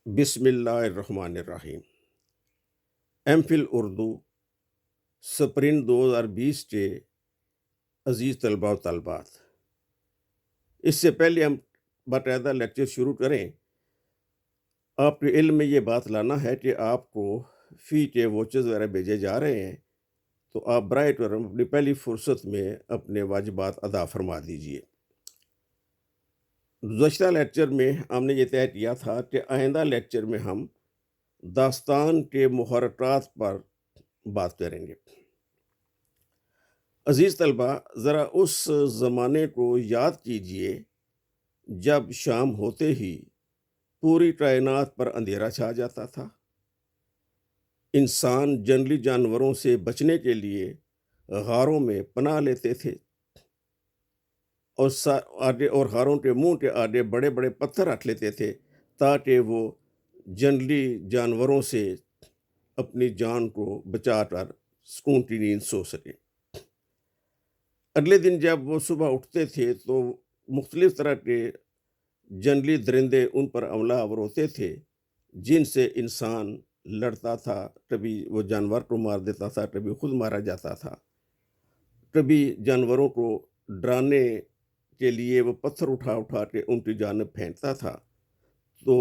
بسم اللہ الرحمن الرحیم۔ ایم فل اردو سپرنٹ 2020 کے عزیز طلباء و طالبات، اس سے پہلے ہم باقاعدہ لیکچر شروع کریں، آپ کے علم میں یہ بات لانا ہے کہ آپ کو فی کے ووچز وغیرہ بھیجے جا رہے ہیں، تو آپ برائے کرم اپنی پہلی فرصت میں اپنے واجبات ادا فرما دیجیے۔ گزشتہ لیکچر میں ہم نے یہ طے کیا تھا کہ آئندہ لیکچر میں ہم داستان کے محرکات پر بات کریں گے۔ عزیز طلبہ، ذرا اس زمانے کو یاد کیجئے جب شام ہوتے ہی پوری کائنات پر اندھیرا چھا جاتا تھا۔ انسان جنگلی جانوروں سے بچنے کے لیے غاروں میں پناہ لیتے تھے اور اور غاروں کے منہ کے آگے بڑے بڑے پتھر رکھ لیتے تھے تاکہ وہ جنگلی جانوروں سے اپنی جان کو بچا کر سکون کی نیند سو سکیں۔ اگلے دن جب وہ صبح اٹھتے تھے تو مختلف طرح کے جنگلی درندے ان پر حملہ آور ہوتے تھے جن سے انسان لڑتا تھا، کبھی وہ جانور کو مار دیتا تھا، کبھی خود مارا جاتا تھا، کبھی جانوروں کو ڈرانے کے لیے وہ پتھر اٹھا اٹھا کے ان کی جانب پھینکتا تھا، تو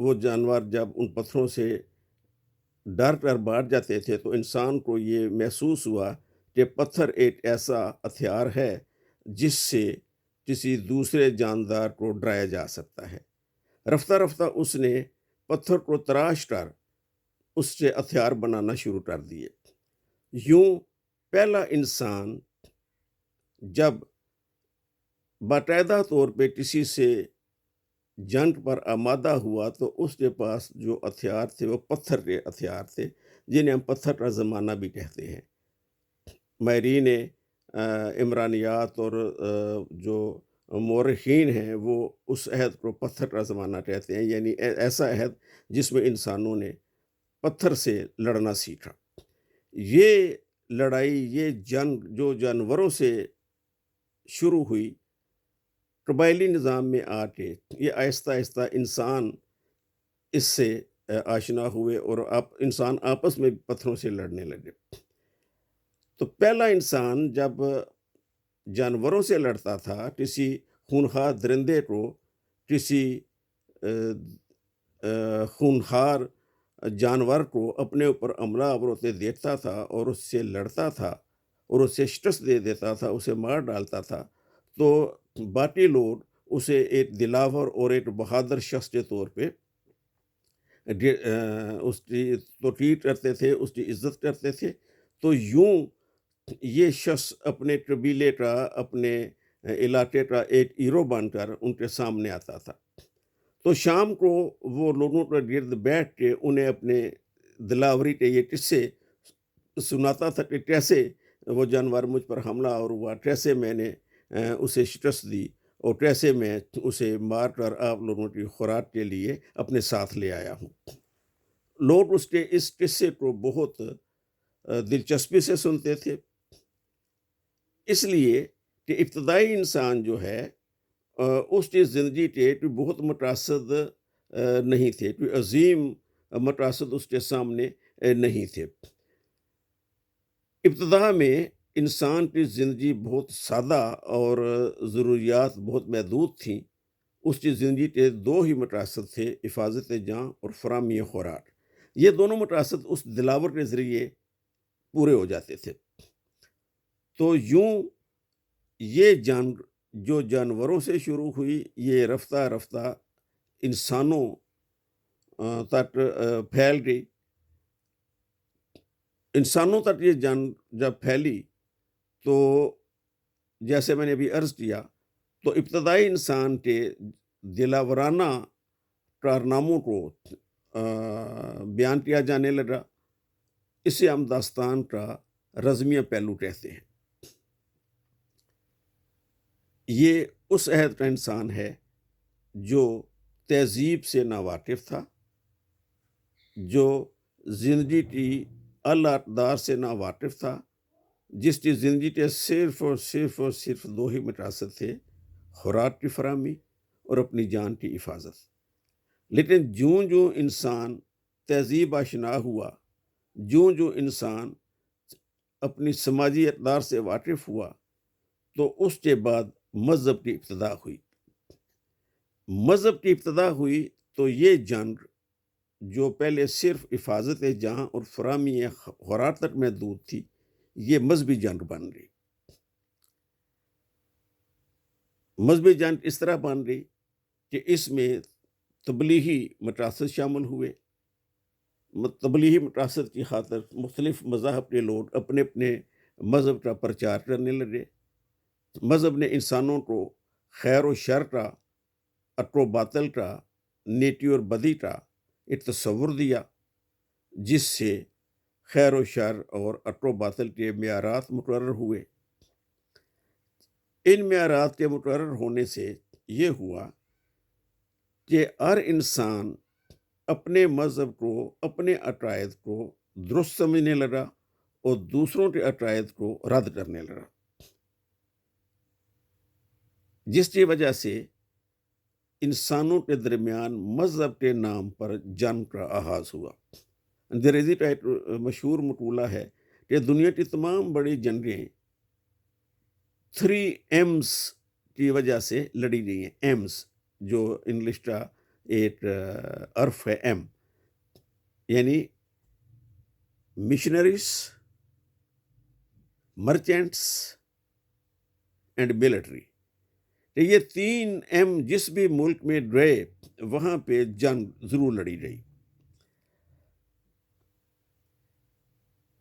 وہ جانور جب ان پتھروں سے ڈر کر بانٹ جاتے تھے تو انسان کو یہ محسوس ہوا کہ پتھر ایک ایسا ہتھیار ہے جس سے کسی دوسرے جاندار کو ڈرایا جا سکتا ہے۔ رفتہ رفتہ اس نے پتھر کو تراش کر اس سے ہتھیار بنانا شروع کر دیے۔ یوں پہلا انسان جب باقاعدہ طور پہ کسی سے جنگ پر آمادہ ہوا تو اس کے پاس جو ہتھیار تھے وہ پتھر کے ہتھیار تھے، جنہیں ہم پتھر کا زمانہ بھی کہتے ہیں۔ ماہرین عمرانیات اور جو مورخین ہیں وہ اس عہد کو پتھر کا زمانہ کہتے ہیں، یعنی ایسا عہد جس میں انسانوں نے پتھر سے لڑنا سیکھا۔ یہ لڑائی، یہ جنگ جو جانوروں سے شروع ہوئی، قبائلی نظام میں آ کے یہ آہستہ آہستہ انسان اس سے آشنا ہوئے اور انسان آپس میں پتھروں سے لڑنے لگے۔ تو پہلا انسان جب جانوروں سے لڑتا تھا، کسی خونخوار درندے کو، کسی خونخوار جانور کو اپنے اوپر حملہ آور ہوتے دیکھتا تھا اور اس سے لڑتا تھا اور اسے شکست دے دیتا تھا، اسے مار ڈالتا تھا، تو باقی لوگ اسے ایک دلاور اور ایک بہادر شخص کے طور پہ اس کی توقیر کرتے تھے، اس کی عزت کرتے تھے۔ تو یوں یہ شخص اپنے قبیلے کا، اپنے علاقے کا ایک ہیرو بن کر ان کے سامنے آتا تھا۔ تو شام کو وہ لوگوں کے گرد بیٹھ کے انہیں اپنے دلاوری کے یہ قصے سناتا تھا کہ کیسے وہ جانور مجھ پر حملہ آور ہوا، کیسے میں نے اسے شکست دی اور کیسے میں اسے مار کر آپ لوگوں کی خوراک کے لیے اپنے ساتھ لے آیا ہوں۔ لوگ اس کے اس قصے کو بہت دلچسپی سے سنتے تھے، اس لیے کہ ابتدائی انسان جو ہے اس کی زندگی کے کوئی بہت مقاصد نہیں تھے، کوئی عظیم مقاصد اس کے سامنے نہیں تھے۔ ابتدا میں انسان کی زندگی بہت سادہ اور ضروریات بہت محدود تھیں۔ اس کی زندگی کے دو ہی مقاصد تھے، حفاظت جاں اور فراہمی خوراک۔ یہ دونوں مقاصد اس دلاور کے ذریعے پورے ہو جاتے تھے۔ تو یوں یہ جو جانوروں سے شروع ہوئی، یہ رفتہ رفتہ انسانوں تک پھیل گئی۔ انسانوں تک یہ جب پھیلی تو جیسے میں نے ابھی عرض کیا، تو ابتدائی انسان کے دلاورانہ کارناموں کو بیان کیا جانے لگا۔ اسے ہم داستان کا رزمیہ پہلو کہتے ہیں۔ یہ اس عہد کا انسان ہے جو تہذیب سے ناواقف تھا، جو زندگی کی اعلیٰ اقدار سے ناواقف تھا، جس کی زندگی کے صرف اور صرف دو ہی مقاصد تھے، خوراک کی فراہمی اور اپنی جان کی حفاظت۔ لیکن جوں جوں انسان تہذیب آشنا ہوا، جوں جوں انسان اپنی سماجی اقدار سے واقف ہوا، تو اس کے بعد مذہب کی ابتدا ہوئی۔ مذہب کی ابتدا ہوئی تو یہ جنگ جو پہلے صرف حفاظت جہاں اور فراہمی خوراک تک محدود تھی، یہ مذہبی جنگ بن گئی۔ مذہبی جنگ اس طرح بن گئی کہ اس میں تبلیغی مقاصد شامل ہوئے۔ تبلیغی مقاصد کی خاطر مختلف مذاہب کے لوگ اپنے اپنے مذہب کا پرچار کرنے لگے۔ مذہب نے انسانوں کو خیر و شر کا، اقر و باطل کا، نیکی اور بدی کا ایک تصور دیا، جس سے خیر و شر اور اقر و باطل کے معیارات مقرر ہوئے۔ ان معیارات کے مقرر ہونے سے یہ ہوا کہ ہر انسان اپنے مذہب کو، اپنے عقائد کو درست سمجھنے لگا اور دوسروں کے عقائد کو رد کرنے لگا، جس کی وجہ سے انسانوں کے درمیان مذہب کے نام پر جنگ کا آغاز ہوا۔ انگریزی کا ایک مشہور مقولہ ہے کہ دنیا کی تمام بڑی جنگیں 3 M's کی وجہ سے لڑی گئی ہیں۔ ایمز جو انگلش کا ایک حرف ہے، ایم، یعنی مشنریز، مرچینٹس اینڈ ملٹری۔ یہ 3 M جس بھی ملک میں گئے وہاں پہ جنگ ضرور لڑی گئی۔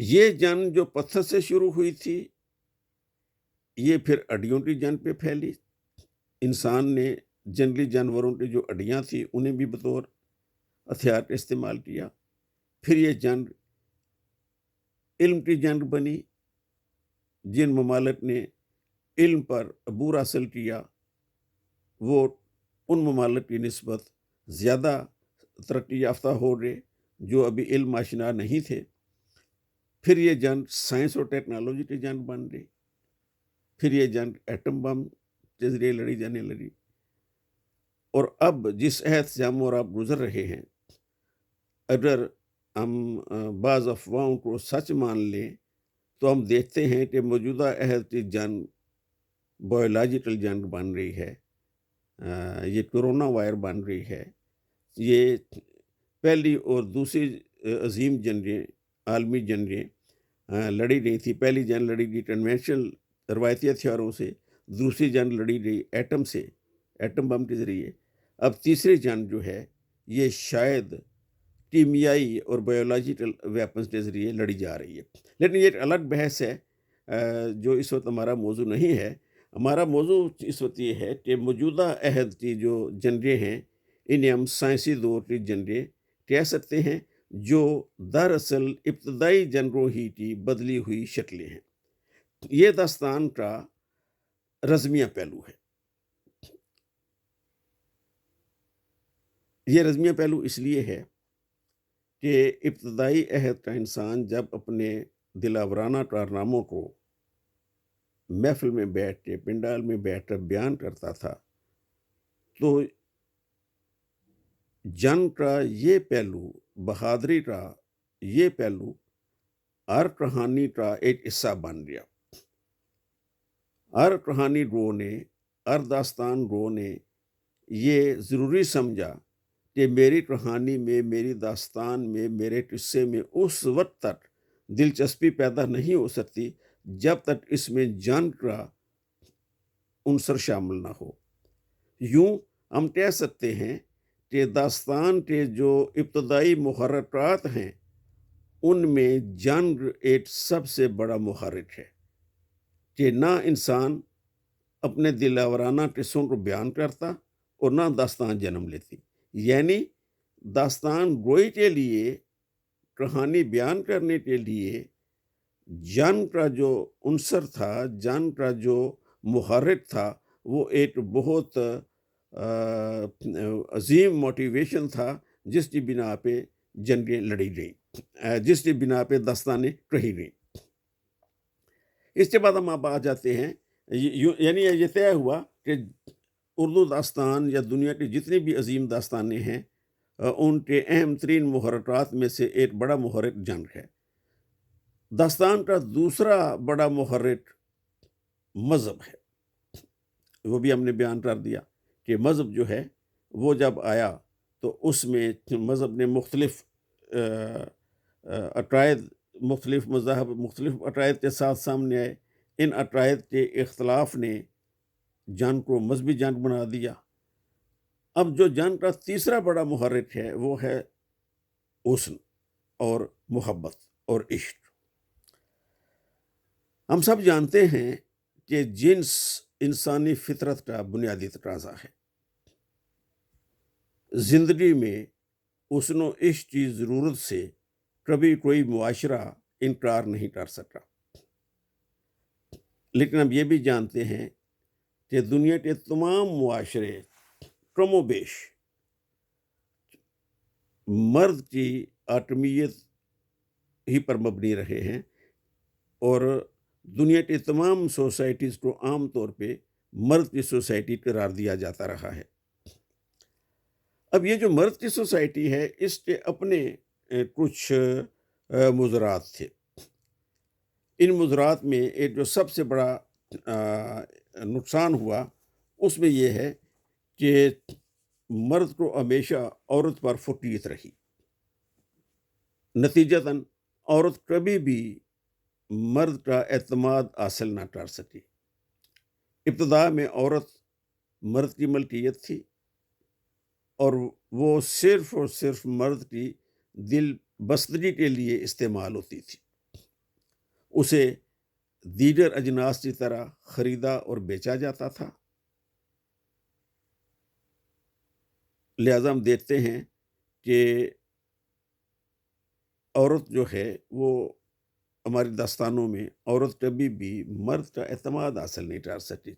یہ جنگ جو پتھر سے شروع ہوئی تھی، یہ پھر ہڈیوں کی جنگ پہ پھیلی۔ انسان نے جنگلی جانوروں کی جو ہڈیاں تھیں انہیں بھی بطور ہتھیار کا استعمال کیا۔ پھر یہ جنگ علم کی جنگ بنی۔ جن ممالک نے علم پر عبور حاصل کیا وہ ان ممالک کی نسبت زیادہ ترقی یافتہ ہو گئے جو ابھی علم آشنا نہیں تھے۔ پھر یہ جنگ سائنس اور ٹیکنالوجی کی جنگ بن گئی۔ پھر یہ جنگ ایٹم بم کے ذریعے لڑی جانے لگی۔ اور اب جس عہد سے ہم اور آپ گزر رہے ہیں، اگر ہم بعض افواہوں کو سچ مان لیں تو ہم دیکھتے ہیں کہ موجودہ عہد کی جنگ بایولوجیکل جنگ بن رہی ہے۔ یہ کرونا وائر بن رہی ہے۔ یہ پہلی اور دوسری عظیم جنگیں، عالمی جنگیں لڑی گئی تھی۔ پہلی جنگ لڑی گئی کنونشنل روایتی ہتھیاروں سے، دوسری جنگ لڑی گئی ایٹم سے، ایٹم بم کے ذریعے۔ اب تیسری جنگ جو ہے یہ شاید کیمیائی اور بایولوجیکل ویپنز کے ذریعے لڑی جا رہی ہے۔ لیکن یہ ایک الگ بحث ہے جو اس وقت ہمارا موضوع نہیں ہے۔ ہمارا موضوع اس وقت یہ ہے کہ موجودہ عہد کی جو جنگیں ہیں انہیں ہم سائنسی دور کی جنگیں کہہ سکتے ہیں، جو دراصل ابتدائی جنگوں ہی کی بدلی ہوئی شکلیں ہیں۔ یہ داستان کا رزمیہ پہلو ہے۔ یہ رزمیہ پہلو اس لیے ہے کہ ابتدائی عہد کا انسان جب اپنے دلاورانہ کارناموں کو محفل میں بیٹھ کے، پنڈال میں بیٹھ کر بیان کرتا تھا، تو جنگ کا یہ پہلو، بہادری کا یہ پہلو ہر کہانی کا ایک حصہ بن گیا۔ ہر کہانی گو نے، ہر داستان گو نے یہ ضروری سمجھا کہ میری کہانی میں، میری داستان میں، میرے قصے میں اس وقت تک دلچسپی پیدا نہیں ہو سکتی جب تک اس میں جنگ کا عنصر شامل نہ ہو۔ یوں ہم کہہ سکتے ہیں کہ داستان کے جو ابتدائی محرکات ہیں ان میں جنگ ایک سب سے بڑا محرک ہے، کہ نہ انسان اپنے دلاورانہ قصوں کو بیان کرتا اور نہ داستان جنم لیتی۔ یعنی داستان گوئی کے لیے، کہانی بیان کرنے کے لیے جنگ کا جو عنصر تھا، جنگ کا جو محرک تھا، وہ ایک بہت عظیم موٹیویشن تھا جس کی بنا پہ جنگیں لڑی گئیں، جس کی بنا پہ داستانیں کہی گئیں۔ اس کے بعد ہم آپ آ جاتے ہیں، یعنی یہ طے ہوا کہ اردو داستان یا دنیا کی جتنی بھی عظیم داستانیں ہیں ان کے اہم ترین محرکات میں سے ایک بڑا محرک جنگ ہے۔ داستان کا دوسرا بڑا محرک مذہب ہے، وہ بھی ہم نے بیان کر دیا کہ مذہب جو ہے وہ جب آیا تو اس میں مذہب نے مختلف عقائد، مختلف مذاہب مختلف عقائد کے ساتھ سامنے آئے۔ ان عقائد کے اختلاف نے جنگ کو مذہبی جنگ بنا دیا۔ اب جو جنگ کا تیسرا بڑا محرک ہے وہ ہے حسن اور محبت اور عشق۔ ہم سب جانتے ہیں کہ جنس انسانی فطرت کا بنیادی تقاضا ہے۔ زندگی میں حسن و عشق کی ضرورت سے کبھی کوئی معاشرہ انکار نہیں کر سکتا، لیکن ہم یہ بھی جانتے ہیں کہ دنیا کے تمام معاشرے کم و بیش مرد کی حاکمیت ہی پر مبنی رہے ہیں، اور دنیا کی تمام سوسائٹیز کو عام طور پہ مرد کی سوسائٹی قرار دیا جاتا رہا ہے۔ اب یہ جو مرد کی سوسائٹی ہے اس کے اپنے کچھ مضرات تھے۔ ان مضرات میں ایک جو سب سے بڑا نقصان ہوا اس میں یہ ہے کہ مرد کو ہمیشہ عورت پر فطریت رہی، نتیجتاً عورت کبھی بھی مرد کا اعتماد حاصل نہ کر سکی۔ ابتدا میں عورت مرد کی ملکیت تھی اور وہ صرف اور صرف مرد کی دل بستگی کے لیے استعمال ہوتی تھی، اسے دیگر اجناس کی طرح خریدا اور بیچا جاتا تھا۔ لہذا ہم دیکھتے ہیں کہ عورت جو ہے وہ ہماری داستانوں میں عورت کبھی بھی مرد کا اعتماد حاصل نہیں کر سکی۔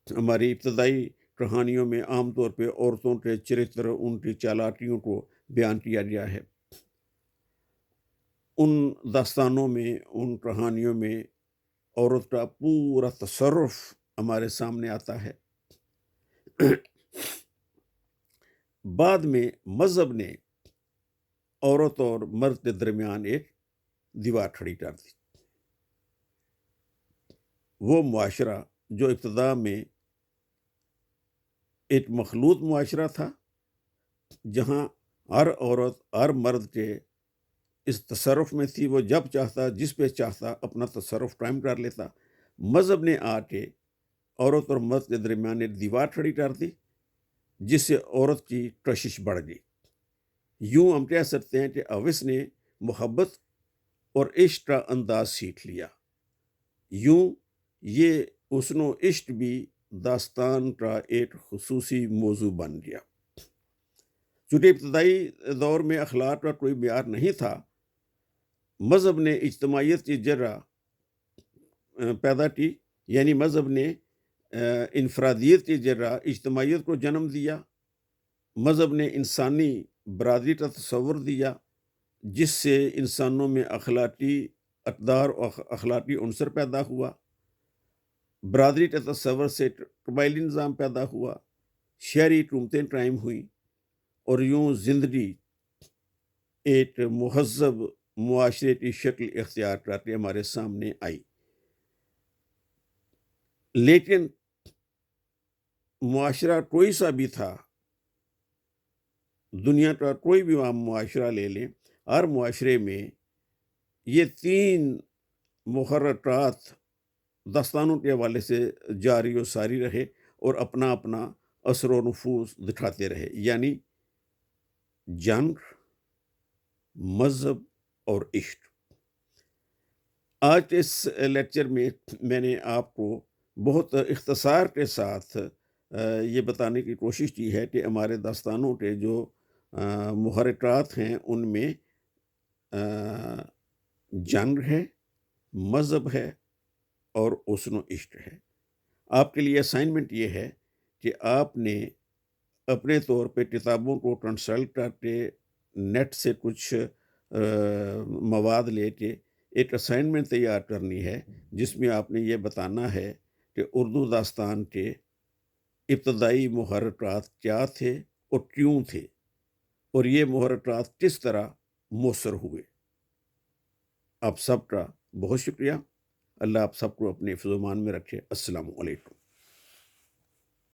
ہماری ابتدائی کہانیوں میں عام طور پہ عورتوں کے چرتر، ان کی چالاکیوں کو بیان کیا گیا ہے۔ ان داستانوں میں، ان کہانیوں میں عورت کا پورا تصرف ہمارے سامنے آتا ہے۔ بعد میں مذہب نے عورت اور مرد کے درمیان ایک دیوار کھڑی کر دی۔ وہ معاشرہ جو ابتدا میں ایک مخلوط معاشرہ تھا، جہاں ہر عورت ہر مرد کے اس تصرف میں تھی، وہ جب چاہتا جس پہ چاہتا اپنا تصرف قائم کر لیتا، مذہب نے آ کے عورت اور مرد کے درمیان ایک دیوار کھڑی کر دی جس سے عورت کی کشش بڑھ گئی۔ یوں ہم کہہ سکتے ہیں کہ اویس نے محبت اور عشق کا انداز سیکھ لیا۔ یوں یہ حسن و عشق بھی داستان کا ایک خصوصی موضوع بن گیا۔ چونکہ ابتدائی دور میں اخلاق کا کوئی معیار نہیں تھا، مذہب نے اجتماعیت کی جگہ پیدا کی، یعنی مذہب نے انفرادیت کی جگہ اجتماعیت کو جنم دیا۔ مذہب نے انسانی برادری کا تصور دیا جس سے انسانوں میں اخلاقی اقدار اور اخلاقی عنصر پیدا ہوا۔ برادری کے تصور سے قبائلی نظام پیدا ہوا، شہری حکومتیں قائم ہوئیں، اور یوں زندگی ایک مہذب معاشرے کی شکل اختیار کر کے ہمارے سامنے آئی۔ لیکن معاشرہ کوئی سا بھی تھا، دنیا کا کوئی بھی عام معاشرہ لے لیں، ہر معاشرے میں یہ تین محرکات داستانوں کے حوالے سے جاری و ساری رہے اور اپنا اپنا اثر و نفوذ دکھاتے رہے، یعنی جنگ، مذہب اور عشق۔ آج کے اس لیکچر میں میں نے آپ کو بہت اختصار کے ساتھ یہ بتانے کی کوشش کی ہے کہ ہمارے داستانوں کے جو محرکات ہیں ان میں جنگ ہے، مذہب ہے اور حسن و عشق ہے۔ آپ کے لیے اسائنمنٹ یہ ہے کہ آپ نے اپنے طور پہ کتابوں کو کنسلٹ کر کے نیٹ سے کچھ مواد لے کے ایک اسائنمنٹ تیار کرنی ہے جس میں آپ نے یہ بتانا ہے کہ اردو داستان کے ابتدائی محرکات کیا تھے اور کیوں تھے، اور یہ محرکات کس طرح مؤثر ہوئے۔ آپ سب کا بہت شکریہ۔ اللہ آپ سب کو اپنے حفظ و امان میں رکھے۔ السلام علیکم۔